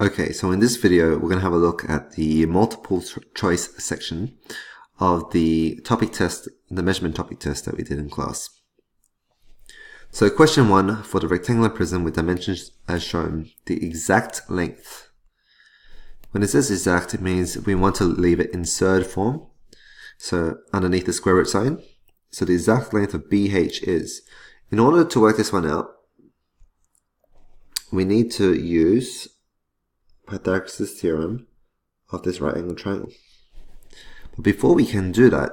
Okay, so in this video, we're going to have a look at the multiple choice section of the topic test, the measurement topic test that we did in class. So question 1, for the rectangular prism with dimensions as shown, the exact length. When it says exact, it means we want to leave it in third form, so underneath the square root sign. So the exact length of BH is, in order to work this one out, we need to use Pythagoras' theorem of this right angle triangle. But before we can do that,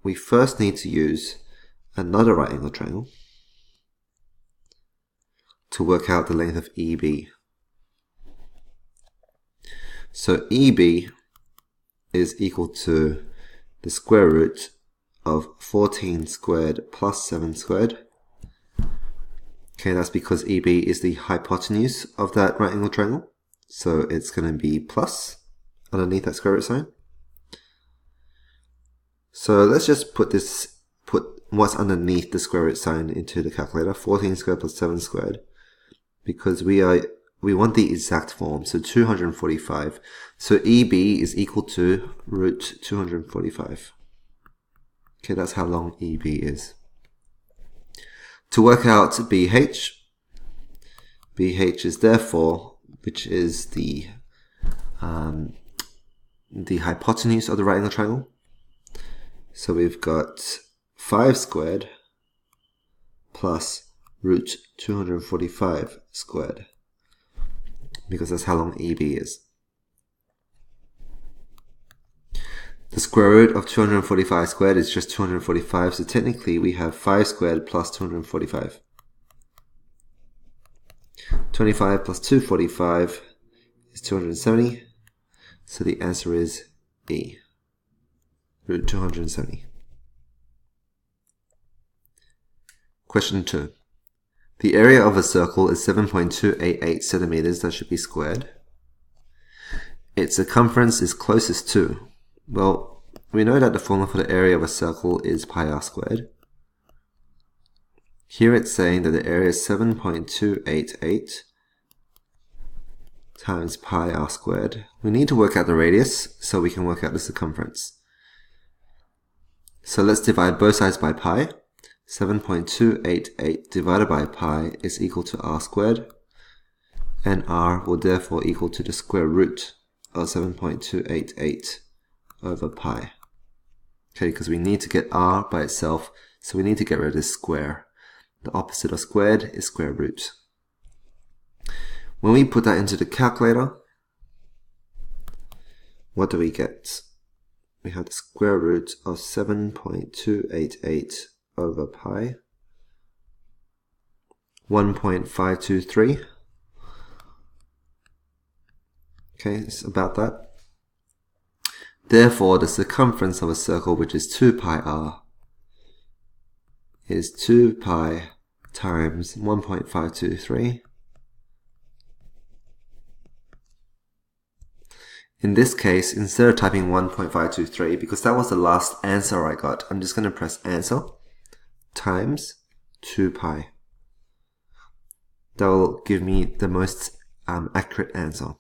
we first need to use another right angle triangle to work out the length of EB. So EB is equal to the square root of 14 squared plus 7 squared. Okay, that's because EB is the hypotenuse of that right angle triangle. So it's going to be plus underneath that square root sign. So let's just put what's underneath the square root sign into the calculator. 14 squared plus 7 squared. Because we want the exact form, so 245. So EB is equal to root 245. Okay, that's how long EB is. To work out BH is therefore, which is the hypotenuse of the right angle triangle. So we've got 5 squared plus root 245 squared, because that's how long EB is. The square root of 245 squared is just 245, so technically we have 5 squared plus 245. 25 plus 245 is 270, so the answer is E, root 270. Question 2. The area of a circle is 7.288 centimeters, that should be squared. Its circumference is closest to, well, we know that the formula for the area of a circle is pi r squared. Here it's saying that the area is 7.288 times pi r squared. We need to work out the radius so we can work out the circumference. So let's divide both sides by pi. 7.288 divided by pi is equal to r squared, and r will therefore equal to the square root of 7.288 over pi. Okay, because we need to get r by itself, so we need to get rid of this square. The opposite of squared is square root. When we put that into the calculator, what do we get? We have the square root of 7.288 over pi, 1.523. Okay, it's about that. Therefore, the circumference of a circle, which is 2 pi r, is 2 pi times 1.523. In this case, instead of typing 1.523, because that was the last answer I got, I'm just going to press answer times 2 pi. That will give me the most accurate answer,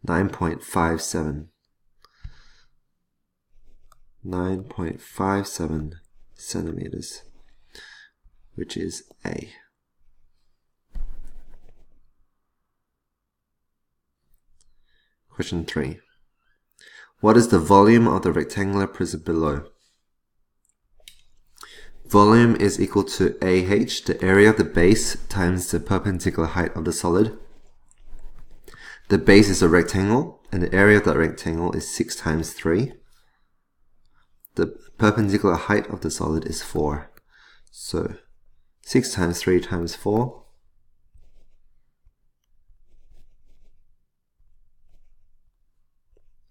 9.57. 9.57 centimeters, which is A. Question 3. What is the volume of the rectangular prism below? Volume is equal to AH, the area of the base, times the perpendicular height of the solid. The base is a rectangle, and the area of that rectangle is 6 times 3. The perpendicular height of the solid is 4. So 6 times 3 times 4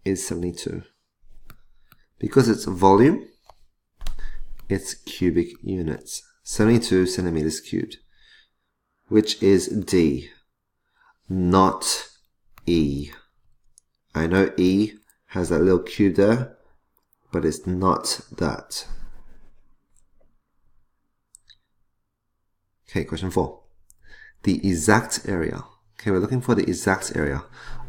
is 72. Because it's volume, it's cubic units. 72 centimeters cubed, which is D, not E. I know E has that little cube there, but it's not that. Okay, question 4. The exact area. Okay, we're looking for the exact area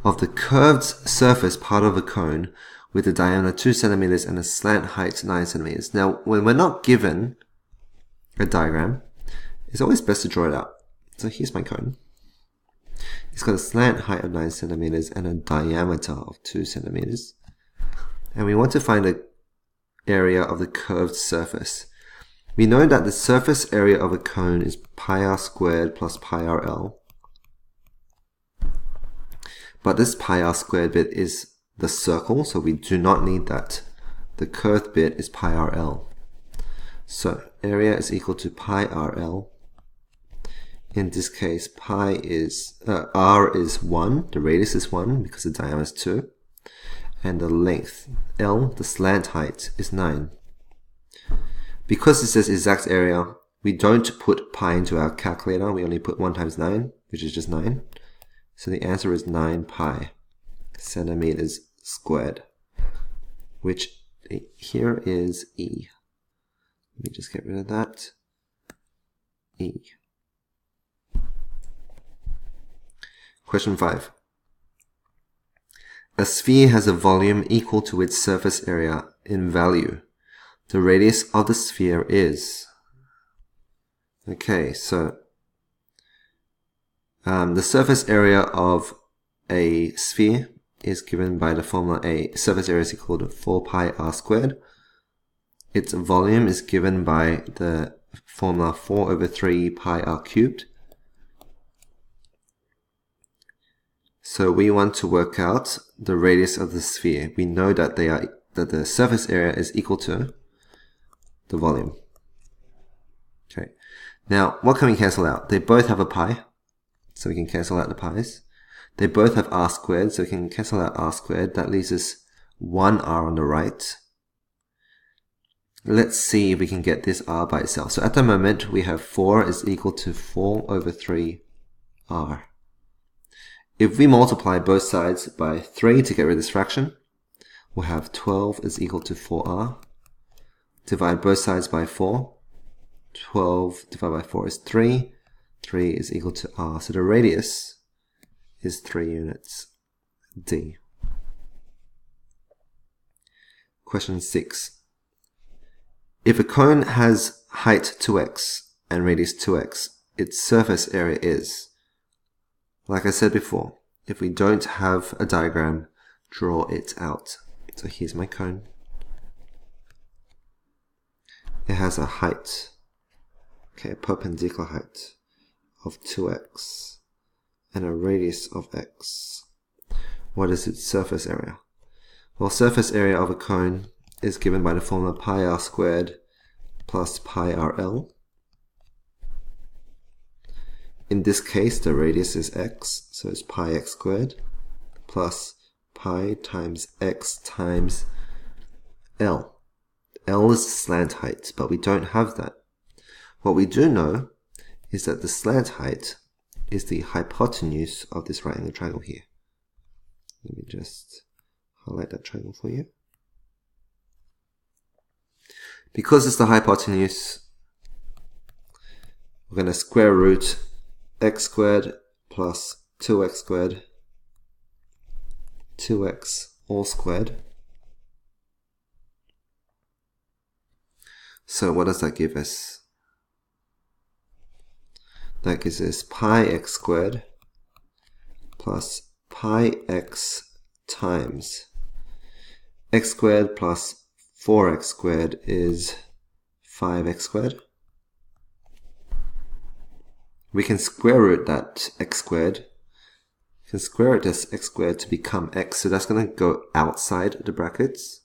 of the curved surface part of a cone with a diameter 2 centimeters and a slant height 9 centimeters. Now, when we're not given a diagram, it's always best to draw it out. So here's my cone. It's got a slant height of 9 centimeters and a diameter of 2 centimeters. And we want to find the area of the curved surface. We know that the surface area of a cone is pi r squared plus pi rl. But this pi r squared bit is the circle, so we do not need that. The curved bit is pi rl. So area is equal to pi rl. In this case, r is 1, the radius is 1 because the diameter is 2, and the length, L, the slant height, is 9. Because it says exact area, we don't put pi into our calculator, we only put 1 times 9, which is just 9. So the answer is 9 pi centimeters squared, which here is E. Let me just get rid of that. E. Question 5. A sphere has a volume equal to its surface area in value. The radius of the sphere is... Okay, so the surface area of a sphere is given by the formula A. Surface area is equal to 4 pi r squared. Its volume is given by the formula 4 over 3 pi r cubed. So we want to work out the radius of the sphere. We know that the surface area is equal to the volume. Okay. Now, what can we cancel out? They both have a pi, so we can cancel out the pi's. They both have r squared, so we can cancel out r squared. That leaves us 1r on the right. Let's see if we can get this r by itself. So at the moment, we have 4 is equal to 4 over 3r. If we multiply both sides by 3 to get rid of this fraction, we'll have 12 is equal to 4r. Divide both sides by 4. 12 divided by 4 is 3. 3 is equal to r. So the radius is 3 units. D. Question 6. If a cone has height 2x and radius 2x, its surface area is... Like I said before, if we don't have a diagram, draw it out. So here's my cone. It has a height, okay, a perpendicular height of 2x and a radius of x. What is its surface area? Well, surface area of a cone is given by the formula pi r squared plus pi rl. In this case, the radius is x, so it's pi x squared plus pi times x times L. L is the slant height, but we don't have that. What we do know is that the slant height is the hypotenuse of this right angle triangle here. Let me just highlight that triangle for you. Because it's the hypotenuse, we're going to square root x squared plus 2x squared, 2x all squared. So what does that give us? That gives us pi x squared plus pi x times x squared plus 4x squared is 5x squared. We can square root that x squared. We can square root this x squared to become x, so that's going to go outside the brackets.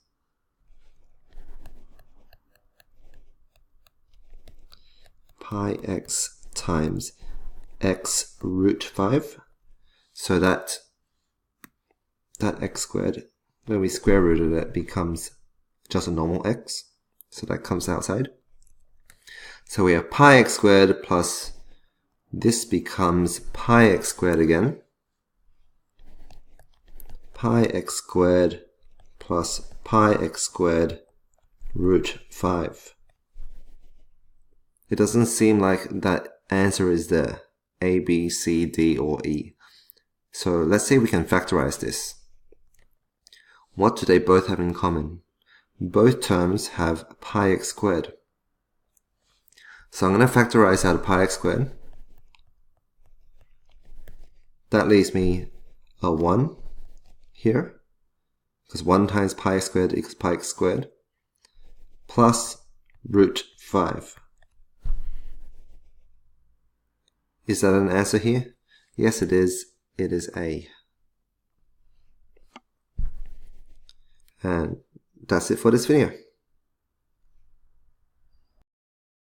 Pi x times x root 5. So that x squared, when we square rooted it, becomes just a normal x. So that comes outside. So we have pi x squared plus this becomes pi x squared again. Pi x squared plus pi x squared root 5. It doesn't seem like that answer is there. A, B, C, D, or E. So let's say we can factorize this. What do they both have in common? Both terms have pi x squared. So I'm going to factorize out of pi x squared. That leaves me a 1 here, because 1 times pi x squared equals pi x squared, plus root 5. Is that an answer here? Yes, it is. It is A. And that's it for this video.